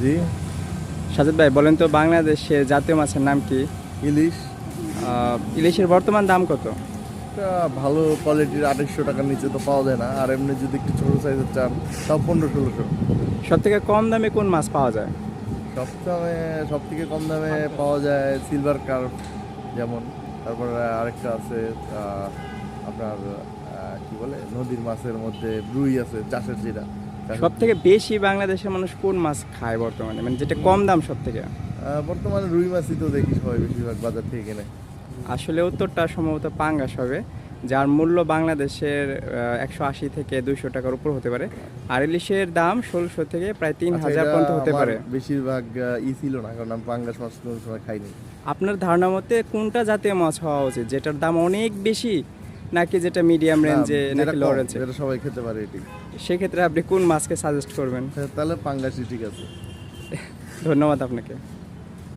জি। সাজেদ ভাই বলেন তো বাংলাদেশের জাতীয় মাছের নাম কি? ইলিশ। ইলিশের বর্তমান দাম কত? এটা ভালো কোয়ালিটির 2800 টাকার নিচে তো পাওয়া যায় না, আর এমনি যদি একটু ছোটো সাইজের চান তাও 1500-1600। সব থেকে কম দামে কোন মাছ পাওয়া যায়? সব থেকে কম দামে পাওয়া যায় সিলভার কার্প যেমন। তারপরে আরেকটা আছে আপনার কি বলে নদীর মাছের মধ্যে রুই আছে, চাষের যেটা। সব থেকে বেশি বাংলাদেশের মানুষ কোন মাছ খায় বর্তমানে, মানে যেটা কম দাম সব থেকে? বর্তমানে রুই মাছই তো দেখি সবাই বেশিরভাগ বাজার থেকে কেনে। আসলে উত্তরটা সম্ভবত পাঙ্গাস হবে, যার মূল্য বাংলাদেশের 180 থেকে 200 টাকার উপর হতে পারে। আর ইলিশের দাম 1600 থেকে প্রায় 3000 এটা পর্যন্ত হতে আমার পারে। বেশিরভাগ ছিল না, কারণ আমি পাঙ্গাস মাছ কোনো সময় খাইনি। আপনার ধারণা মতে কোনটা জাতীয় মাছ হওয়া উচিত, যেটার দাম অনেক বেশি নাকি যেটা মিডিয়াম রেঞ্জে যেটা নাকি লো কম, রেঞ্জে? যেটা সবাই খেতে পারে এটি। সেক্ষেত্রে আপনি কোন মাছকে সাজেস্ট করবেন? তাহলে পাঙ্গাসই ঠিক আছে। ধন্যবাদ আপনাকে।